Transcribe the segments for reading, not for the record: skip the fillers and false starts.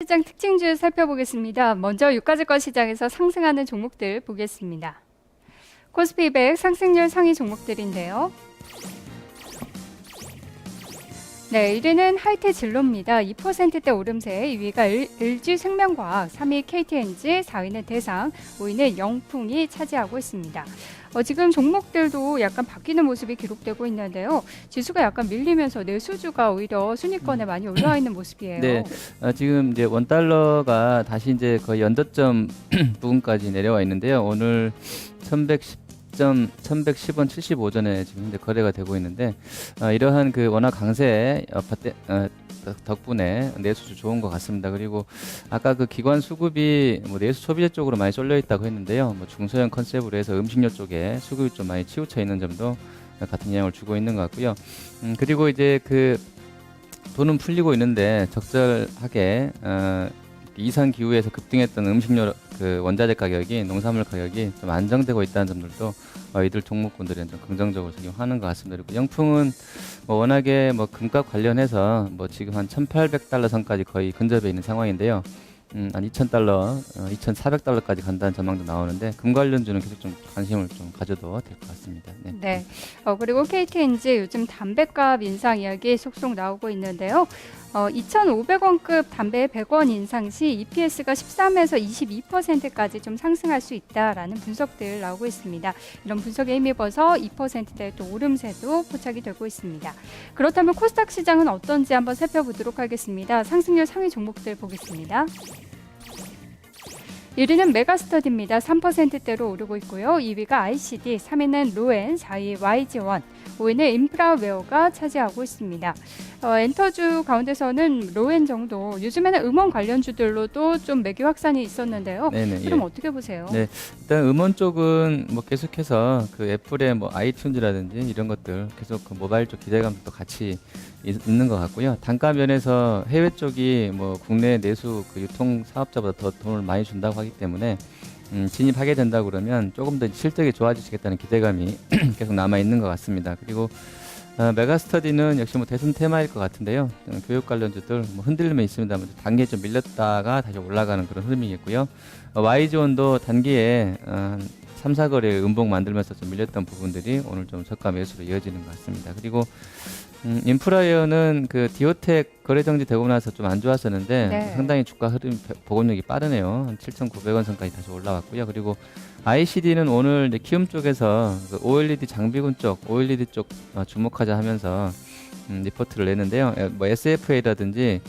시장 특징주 살펴보겠습니다. 먼저 유가증권 시장에서 상승하는 종목들 보겠습니다. 코스피 200 상승률 상위 종목들인데요. 네, 1위는 하이테진로입니다. 2%대 오름세, 2위가 LG생명과학, 3위 KTNG, 4위는 대상, 5위는 영풍이 차지하고 있습니다. 지금 종목들도 약간 바뀌는 모습이 기록되고 있는데요. 지수가 약간 밀리면서 내수주가 오히려 순위권에 많이 올라와 있는 모습이에요. 네, 지금 이제 원달러가 다시 이제 거의 연저점 부근까지 내려와 있는데요. 오늘 1110원 75전에 지금 현재 거래가 되고 있는데 이러한 그 워낙 강세 덕분에 내수주 좋은 것 같습니다. 그리고 아까 그 기관 수급이 뭐 내수 소비재 쪽으로 많이 쏠려 있다고 했는데요. 뭐 중소형 컨셉으로 해서 음식료 쪽에 수급이 좀 많이 치우쳐 있는 점도 같은 영향을 주고 있는 것 같고요. 그리고 이제 그 돈은 풀리고 있는데 적절하게 이상 기후에서 급등했던 음식료 그 원자재 가격이 농산물 가격이 좀 안정되고 있다는 점들도 이들 종목군들은 좀 긍정적으로 작용하는 것 같습니다. 그리고 영풍은 뭐 워낙에 뭐 금값 관련해서 뭐 지금 한 1,800달러 선까지 거의 근접해 있는 상황인데요. 한 2,000달러, 2,400달러까지 간다는 전망도 나오는데 금 관련주는 계속 좀 관심을 좀 가져도 될 것 같습니다. 네. 네. 그리고 KTNG 요즘 담배값 인상 이야기 속속 나오고 있는데요. 2,500원급 담배 100원 인상 시 EPS가 13에서 22%까지 좀 상승할 수 있다라는 분석들 나오고 있습니다. 이런 분석에 힘입어서 2%대 또 오름세도 포착이 되고 있습니다. 그렇다면 코스닥 시장은 어떤지 한번 살펴보도록 하겠습니다. 상승률 상위 종목들 보겠습니다. 1위는 메가스터디입니다. 3%대로 오르고 있고요. 2위가 ICD, 3위는 로엔, 4위 YG원, 5위는 인프라웨어가 차지하고 있습니다. 엔터주 가운데서는 로엔 정도, 요즘에는 음원 관련주들로도 좀 매기 확산이 있었는데요. 네네, 그럼 예. 어떻게 보세요? 네, 일단 음원 쪽은 뭐 계속해서 그 애플의 뭐 아이튠즈라든지 이런 것들 계속 그 모바일 쪽 기대감도 같이 있는 것 같고요. 단가 면에서 해외 쪽이 뭐 국내 내수 그 유통 사업자보다 더 돈을 많이 준다고 하기 때문에 진입하게 된다 그러면 조금 더 실적이 좋아지시겠다는 기대감이 계속 남아 있는 것 같습니다. 그리고 메가스터디는 역시 뭐 대선 테마일 것 같은데요. 교육 관련주들 뭐 흔들림은 있습니다만 단기에 좀 밀렸다가 다시 올라가는 그런 흐름이겠고요. YG원도 단기에 3, 4거래 음봉 만들면서 좀 밀렸던 부분들이 오늘 좀 저가 매수로 이어지는 것 같습니다. 그리고 인프라웨어는 그 디오텍 거래 정지 되고 나서 좀 안 좋았었는데 네. 상당히 주가 흐름 복원력이 빠르네요. 한 7,900원 선까지 다시 올라왔고요. 그리고 ICD는 오늘 이제 키움 쪽에서 그 OLED 장비군 쪽, OLED 쪽 주목하자 하면서 리포트를 내는데요. 뭐 SFA라든지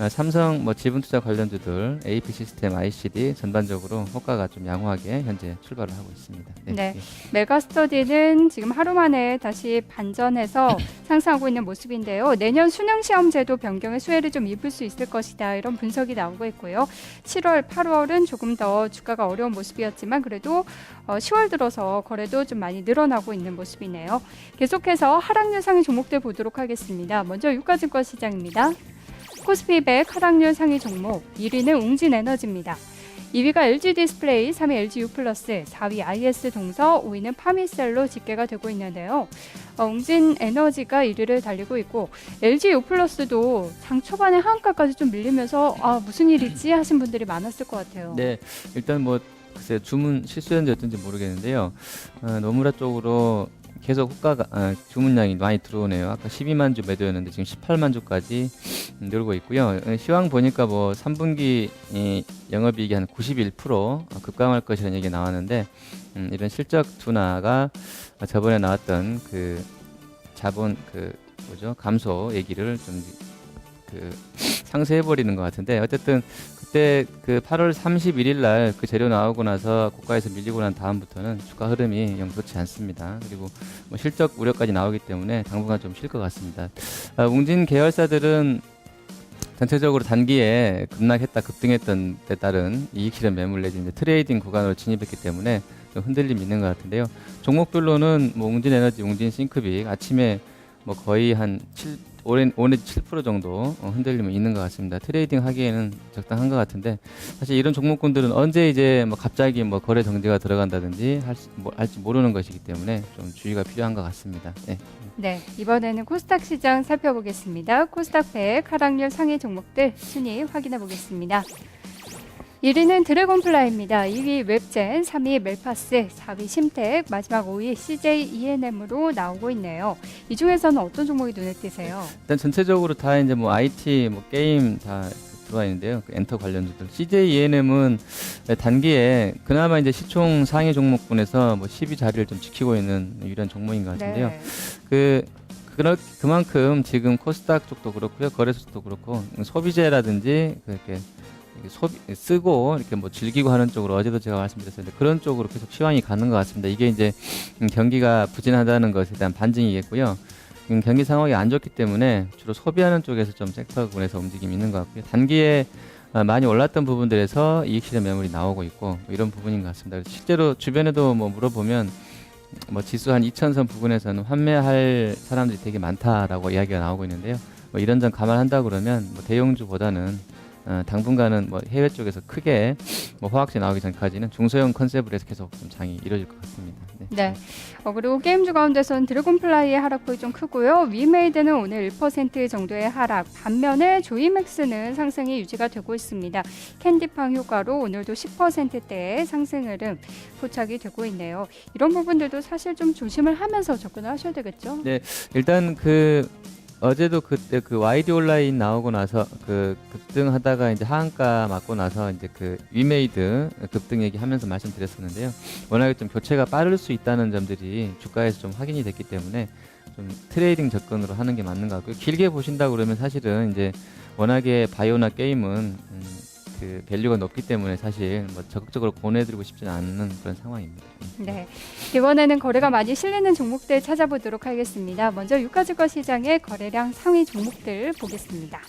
삼성 뭐 지분투자 관련주들, AP 시스템, ICD 전반적으로 호가가 좀 양호하게 현재 출발을 하고 있습니다. 네. 메가스터디는 지금 하루 만에 다시 반전해서 상승하고 있는 모습인데요. 내년 수능 시험 제도 변경에 수혜를 좀 입을 수 있을 것이다. 이런 분석이 나오고 있고요. 7월, 8월은 조금 더 주가가 어려운 모습이었지만 그래도 10월 들어서 거래도 좀 많이 늘어나고 있는 모습이네요. 계속해서 하락률 상위 종목들 보도록 하겠습니다. 먼저 유가증권 시장입니다. 코스피 100 하락률 상위 종목 1위는 웅진에너지입니다. 2위가 LG디스플레이, 3위 LGU+, 4위 IS동서, 5위는 파미셀로 집계가 되고 있는데요. 웅진에너지가 1위를 달리고 있고 LGU+도 장 초반에 하한가까지 좀 밀리면서 무슨 일이지 하신 분들이 많았을 것 같아요. 네, 일단 뭐 글쎄 주문 실수였는지 모르겠는데요. 노무라 쪽으로 계속 호가가 주문량이 많이 들어오네요. 아까 12만 주 매도였는데 지금 18만 주까지 늘고 있고요. 시황 보니까 뭐 3분기 영업이익이 한 91% 급감할 것이라는 얘기가 나왔는데 이런 실적 둔화가 저번에 나왔던 그 자본 감소 얘기를 좀 상쇄해 버리는 것 같은데 어쨌든 그때 그 8월 31일 날 그 재료 나오고 나서 고가에서 밀리고 난 다음부터는 주가 흐름이 영 좋지 않습니다. 그리고 뭐 실적 우려까지 나오기 때문에 당분간 좀 쉴 것 같습니다. 웅진 계열사들은 전체적으로 단기에 급등했던 데 따른 이익 실현 매물 내지 이제 트레이딩 구간으로 진입했기 때문에 좀 흔들림이 있는 것 같은데요. 종목별로는 뭐 웅진에너지, 웅진싱크빅 아침에 뭐 거의 한 5 내지 7% 정도 흔들림이 있는 것 같습니다. 트레이딩 하기에는 적당한 것 같은데 사실 이런 종목군들은 언제 이제 뭐 갑자기 뭐 거래 정지가 들어간다든지 할지 모르는 것이기 때문에 좀 주의가 필요한 것 같습니다. 네. 네, 이번에는 코스닥 시장 살펴보겠습니다. 코스닥 100 하락률 상위 종목들 순위 확인해 보겠습니다. 1위는 드래곤플라이입니다. 2위 웹젠, 3위 멜파스, 4위 심텍, 마지막 5위 CJ ENM으로 나오고 있네요. 이 중에서는 어떤 종목이 눈에 띄세요? 일단 전체적으로 다 이제 뭐 IT, 뭐 게임 다 들어와 있는데요. 그 엔터 관련주들. CJ ENM은 단기에 그나마 이제 시총 상위 종목군에서 뭐 10위 자리를 좀 지키고 있는 유일한 종목인 것 같은데요. 네. 그만큼 지금 코스닥 쪽도 그렇고요, 거래소 쪽도 그렇고 소비재라든지 그렇게 쓰고 이렇게 뭐 즐기고 하는 쪽으로 어제도 제가 말씀드렸었는데 그런 쪽으로 계속 시황이 가는 것 같습니다. 이게 이제 경기가 부진하다는 것에 대한 반증이겠고요. 경기 상황이 안 좋기 때문에 주로 소비하는 쪽에서 좀 섹터군에서 움직임이 있는 것 같고요. 단기에 많이 올랐던 부분들에서 이익 실현 매물이 나오고 있고 뭐 이런 부분인 것 같습니다. 그래서 실제로 주변에도 뭐 물어보면 뭐 지수 한 2000선 부근에서는 환매할 사람들이 되게 많다라고 이야기가 나오고 있는데요. 뭐 이런 점 감안한다 그러면 뭐 대형주보다는 당분간은 뭐 해외 쪽에서 크게 뭐 화학재 나오기 전까지는 중소형 컨셉으로 해서 계속 좀 장이 이루어질 것 같습니다. 네. 그리고 게임주 가운데서는 드래곤플라이의 하락폭이 좀 크고요. 위메이드는 오늘 1% 정도의 하락. 반면에 조이맥스는 상승이 유지가 되고 있습니다. 캔디팡 효과로 오늘도 10%대의 상승 흐름 포착이 되고 있네요. 이런 부분들도 사실 좀 조심을 하면서 접근을 하셔야 되겠죠? 네. 일단 어제도 그때 그 YD 온라인 나오고 나서 그 급등하다가 이제 하한가 맞고 나서 이제 그 위메이드 급등 얘기하면서 말씀드렸었는데요. 워낙에 좀 교체가 빠를 수 있다는 점들이 주가에서 좀 확인이 됐기 때문에 좀 트레이딩 접근으로 하는 게 맞는 것 같고요. 길게 보신다 그러면 사실은 이제 워낙에 바이오나 게임은 그 밸류가 높기 때문에 사실 뭐 적극적으로 보내드리고 싶지는 않는 그런 상황입니다. 네, 이번에는 거래가 많이 실리는 종목들 찾아보도록 하겠습니다. 먼저 유가증권 시장의 거래량 상위 종목들 보겠습니다.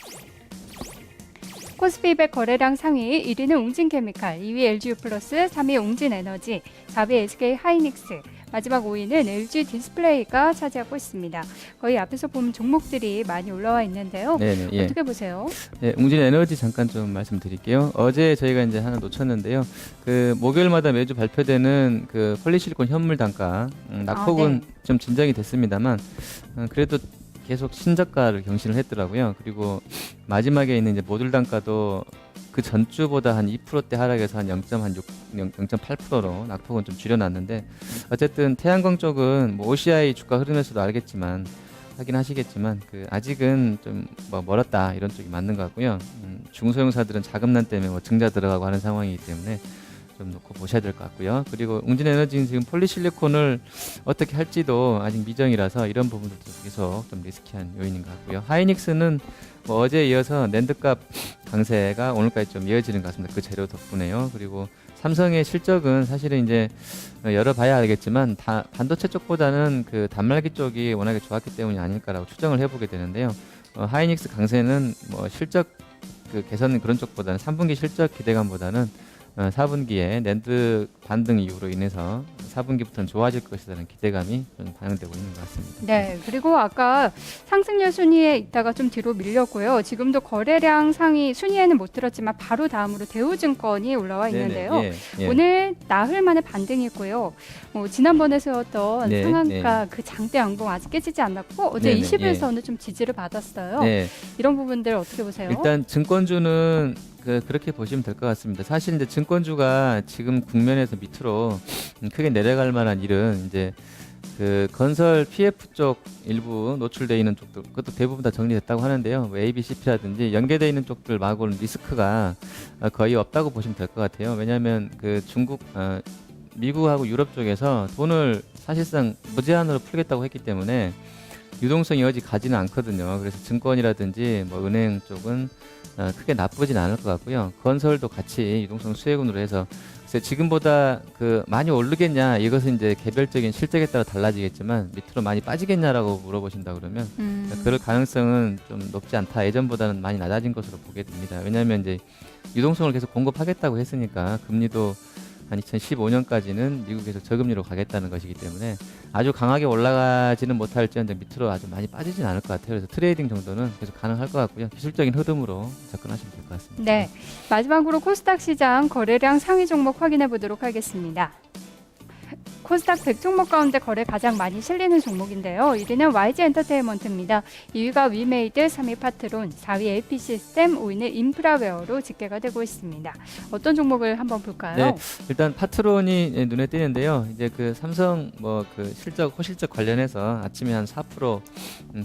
코스피 200 거래량 상위 1위는 웅진케미칼, 2위 LG유플러스, 3위 웅진에너지, 4위 SK 하이닉스, 마지막 5위는 LG 디스플레이가 차지하고 있습니다. 거의 앞에서 보면 종목들이 많이 올라와 있는데요. 네네, 예. 어떻게 보세요? 네, 웅진에너지 잠깐 좀 말씀드릴게요. 어제 저희가 이제 하나 놓쳤는데요. 그 목요일마다 매주 발표되는 그 폴리실리콘 현물 단가 낙폭은 네. 좀 진정이 됐습니다만 그래도 계속 신저가를 경신을 했더라고요. 그리고 마지막에 있는 이제 모듈 단가도 그 전주보다 한 2%대 하락해서 한 0.8%로 낙폭은 좀 줄여놨는데 어쨌든 태양광 쪽은 뭐 OCI 주가 흐름에서도 알겠지만 하긴 하시겠지만 그 아직은 좀 뭐 멀었다 이런 쪽이 맞는 것 같고요. 중소형사들은 자금난 때문에 뭐 증자 들어가고 하는 상황이기 때문에 좀 놓고 보셔야 될 것 같고요. 그리고 웅진에너지는 지금 폴리실리콘을 어떻게 할지도 아직 미정이라서 이런 부분들도 계속 좀 리스키한 요인인 것 같고요. 하이닉스는 뭐 어제에 이어서 낸드값 강세가 오늘까지 좀 이어지는 것 같습니다. 그 재료 덕분에요. 그리고 삼성의 실적은 사실은 이제 열어봐야 알겠지만 반도체 쪽보다는 그 단말기 쪽이 워낙에 좋았기 때문이 아닐까라고 추정을 해보게 되는데요. 하이닉스 강세는 뭐 실적 그 개선 그런 쪽보다는 3분기 실적 기대감보다는 4분기에 낸드 반등 이후로 인해서 4분기부터는 좋아질 것이라는 기대감이 좀 반영되고 있는 것 같습니다. 네, 그리고 아까 상승률 순위에 있다가 좀 뒤로 밀렸고요. 지금도 거래량 상위 순위에는 못 들었지만 바로 다음으로 대우증권이 올라와 있는데요. 네네, 예. 오늘 나흘 만에 반등이고요. 지난번에 세웠던 네, 상한가 그 장대 양봉 아직 깨지지 않았고 어제 네네, 20일선을 좀 지지를 받았어요. 네. 이런 부분들 어떻게 보세요? 일단 증권주는 그렇게 보시면 될 것 같습니다. 사실 이제 증권주가 지금 국면에서 밑으로 크게 내려갈 만한 일은 이제 그 건설 PF 쪽 일부 노출되어 있는 쪽들 그것도 대부분 다 정리됐다고 하는데요. 뭐 ABCP라든지 연계되어 있는 쪽들 말고는 리스크가 거의 없다고 보시면 될 것 같아요. 왜냐하면 그 미국하고 유럽 쪽에서 돈을 사실상 무제한으로 풀겠다고 했기 때문에 유동성이 어디 가지는 않거든요. 그래서 증권이라든지 뭐 은행 쪽은 크게 나쁘진 않을 것 같고요. 건설도 같이 유동성 수혜군으로 해서 그래서 지금보다 많이 오르겠냐 이것은 이제 개별적인 실적에 따라 달라지겠지만 밑으로 많이 빠지겠냐라고 물어보신다 그러면 그럴 가능성은 좀 높지 않다. 예전보다는 많이 낮아진 것으로 보게 됩니다. 왜냐하면 이제 유동성을 계속 공급하겠다고 했으니까 금리도 한 2015년까지는 미국에서 저금리로 가겠다는 것이기 때문에 아주 강하게 올라가지는 못할지언정 밑으로 아주 많이 빠지진 않을 것 같아요. 그래서 트레이딩 정도는 계속 가능할 것 같고요. 기술적인 흐름으로 접근하시면 될 것 같습니다. 네. 마지막으로 코스닥 시장 거래량 상위 종목 확인해 보도록 하겠습니다. 코스닥 100 종목 가운데 거래 가장 많이 실리는 종목인데요. 1위는 YG 엔터테인먼트입니다. 2위가 위메이드, 3위 파트론, 4위 AP 시스템, 5위는 인프라웨어로 집계가 되고 있습니다. 어떤 종목을 한번 볼까요? 네, 일단 파트론이 눈에 띄는데요. 이제 그 삼성 뭐 그 호실적 관련해서 아침에 한 4%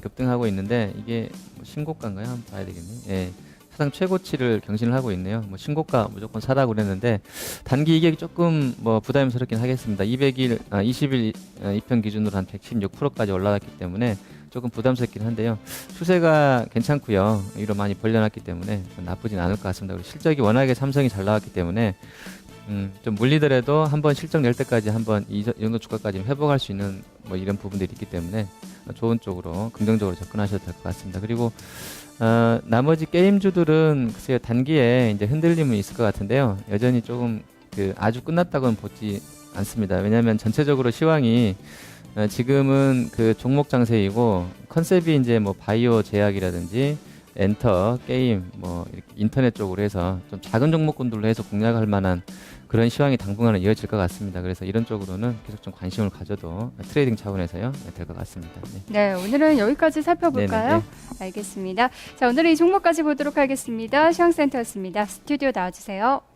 급등하고 있는데 이게 뭐 신고가인가요? 한번 봐야 되겠네요. 예. 사상 최고치를 경신을 하고 있네요. 뭐 신고가 무조건 사라고 그랬는데 단기 이격이 조금 뭐 부담스럽긴 하겠습니다. 20일 이평 기준으로 한 116%까지 올라갔기 때문에 조금 부담스럽긴 한데요. 추세가 괜찮고요. 위로 많이 벌려놨기 때문에 나쁘진 않을 것 같습니다. 그리고 실적이 워낙에 삼성이 잘 나왔기 때문에 좀 물리더라도 한번 실적 낼 때까지 한번 이 정도 주가까지 회복할 수 있는 뭐 이런 부분들이 있기 때문에 좋은 쪽으로 긍정적으로 접근하셔도 될 것 같습니다. 그리고 나머지 게임주들은 글쎄요 단기에 이제 흔들림은 있을 것 같은데요. 여전히 조금 그 아주 끝났다고는 보지 않습니다. 왜냐하면 전체적으로 시황이 지금은 그 종목 장세이고 컨셉이 이제 뭐 바이오 제약이라든지 엔터 게임 뭐 이렇게 인터넷 쪽으로 해서 좀 작은 종목군들로 해서 공략할 만한 그런 시황이 당분간은 이어질 것 같습니다. 그래서 이런 쪽으로는 계속 좀 관심을 가져도 트레이딩 차원에서요 될 것 같습니다. 네, 오늘은 여기까지 살펴볼까요? 네네. 알겠습니다. 자, 오늘은 이 종목까지 보도록 하겠습니다. 시황센터였습니다. 스튜디오 나와주세요.